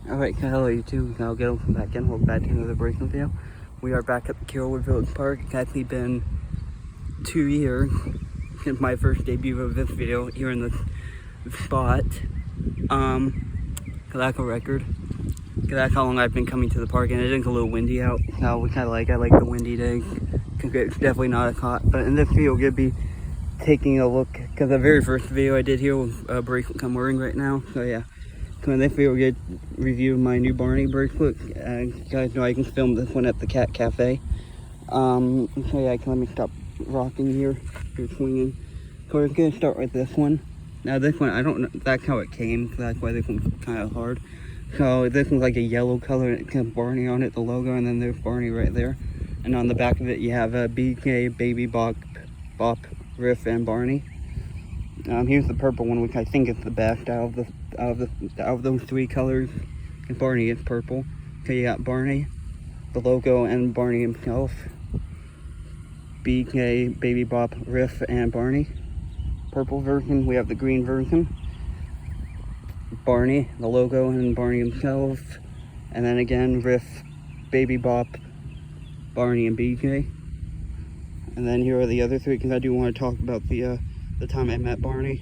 Alright, hello YouTube. Now welcome back in. Welcome back to another bracelet video. We are back at the Carrollwood Village Park. It's actually been 2 years since my first debut of this video here in the spot. That's a record. That's how long I've been coming to the park, and it is a little windy out. So we I like the windy days. It's definitely not as hot. But in this video, we're gonna be taking a look, because the very first video I did here was a bracelet I'm wearing right now. So yeah. So in this video, we're going to review my new Barney bracelet. You guys know I can film this one at the Cat Cafe. So yeah, let me stop rocking here. You're swinging. So we're going to start with this one. Now this one, I don't know, that's how it came. So that's why this one's kind of hard. So this one's like a yellow color, and it has Barney on it, the logo, and then there's Barney right there. And on the back of it, you have a BK, Baby Bop, Riff, and Barney. Here's the purple one, which I think is the best out of those three colors. And Barney is purple. So you got Barney, the logo, and Barney himself. BK, Baby Bop, Riff, and Barney. Purple version. We have the green version. Barney, the logo, and Barney himself. And then again, Riff, Baby Bop, Barney, and BK. And then here are the other three, because I do want to talk about the time I met Barney.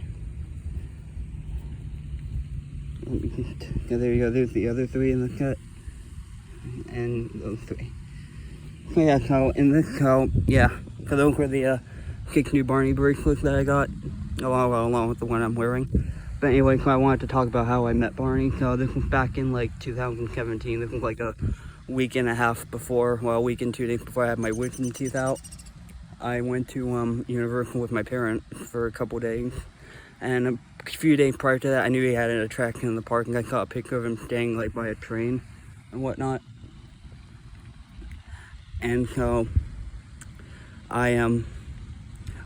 Yeah, there you go, there's the other three in the cut. And those three. So yeah, so in this, yeah, so those were the 6 new Barney bracelets that I got, along with the one I'm wearing. But anyway, so I wanted to talk about how I met Barney. So this was back in like 2017. This was like a week and a half before, well, a week and 2 days before I had my wisdom teeth out. I went to Universal with my parents for a couple days, and a few days prior to that, I knew he had an attraction in the park, and I saw a picture of him staying like by a train and whatnot. And so I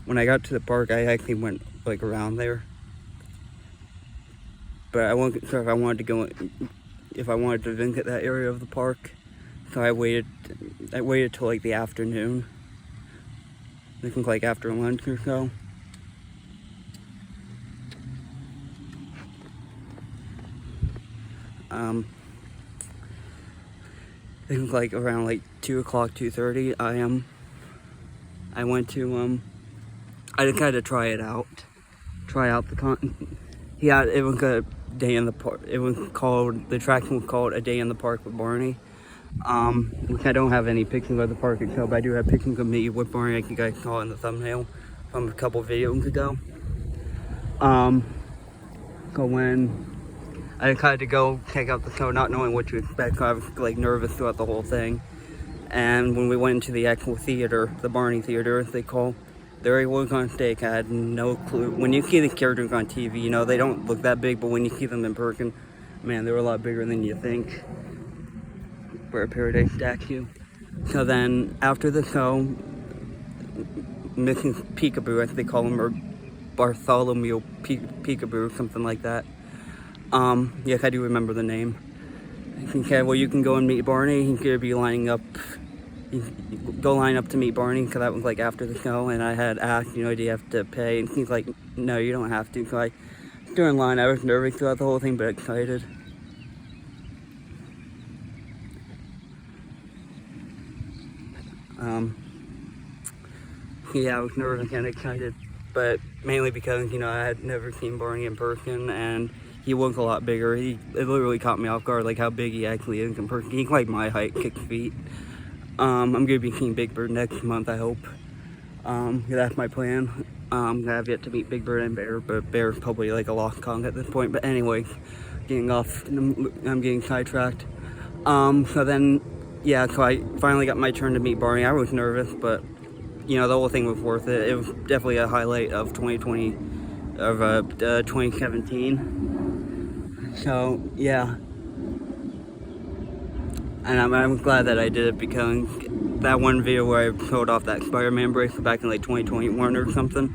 when I got to the park, I actually went like around there, but I wasn't sure if I wanted to visit that area of the park, so I waited till like the afternoon. I think like after lunch or so. I think like around like 2 o'clock, 2:30. I went to I just had to try out the con. Yeah, it was a day in the park. The attraction was called A Day in the Park with Barney. Which I don't have any pictures of the park itself, but I do have pictures of me with Barney, like you guys saw in the thumbnail from a couple videos ago. So when I decided to go check out the show, not knowing what to expect, so I was like nervous throughout the whole thing. And when we went into the actual theater, the Barney theater, as they call, there he was on stage. I had no clue. When you see the characters on TV, you know, they don't look that big, but when you see them in person, man, they're a lot bigger than you think. For a Paradise statue. So then, after the show, Mrs. Peekaboo, as they call him, or Bartholomew Peekaboo, something like that. Yes, I do remember the name. Okay, well, you can go and meet Barney. He's gonna be lining up. Go line up to meet Barney, because that was like after the show, and I had asked, you know, do you have to pay? And he's like, no, you don't have to. So I stood in line. I was nervous throughout the whole thing, but excited. Yeah, I was nervous and excited, but mainly because, you know, I had never seen Barney in person, and he was a lot bigger. It literally caught me off guard, like how big he actually is in person. He's like my height, 6 feet. I'm gonna be seeing Big Bird next month, I hope. That's my plan. I have yet to meet Big Bird and Bear, but Bear's probably like a lost cause at this point. But anyway, I'm getting sidetracked. So then, yeah, so I finally got my turn to meet Barney. I was nervous, but you know, the whole thing was worth it. It was definitely a highlight of 2017. So yeah, and I'm glad that I did it, because that one video where I showed off that Spider-Man bracelet back in like 2021 or something,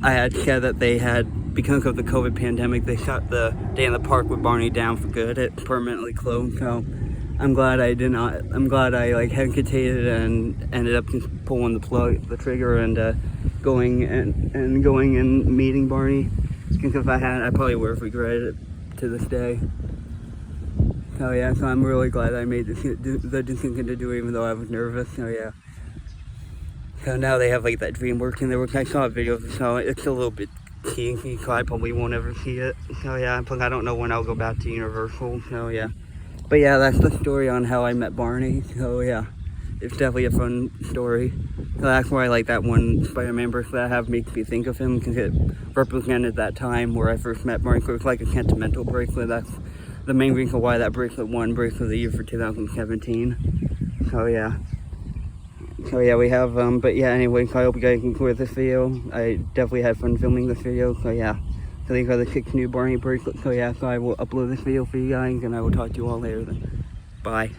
I had said that they had, because of the COVID pandemic, they shut the Day in the Park with Barney down for good. It permanently closed. So I'm glad I did not. I'm glad I like hesitated and ended up just pulling the trigger, and going and meeting Barney. Because if I had, I probably would have regretted it to this day. So yeah, so I'm really glad I made the decision to do it, even though I was nervous. So yeah. So now they have like that DreamWorks in there, which I saw videos, so it's a little bit kinky, so I probably won't ever see it. So yeah, plus I don't know when I'll go back to Universal. So yeah. But yeah, that's the story on how I met Barney. So yeah, it's definitely a fun story. So that's why I like that one Spider-Man bracelet I have makes me think of him, because it represented that time where I first met Barney. So it's like a sentimental bracelet. That's the main reason why that bracelet won Bracelet of the Year for 2017. So yeah. So yeah, we have, but yeah, anyway, so I hope you guys enjoyed this video. I definitely had fun filming this video, so yeah. So these are the 6 new Barney bracelets, so yeah, so I will upload this video for you guys, and I will talk to you all later then. Bye.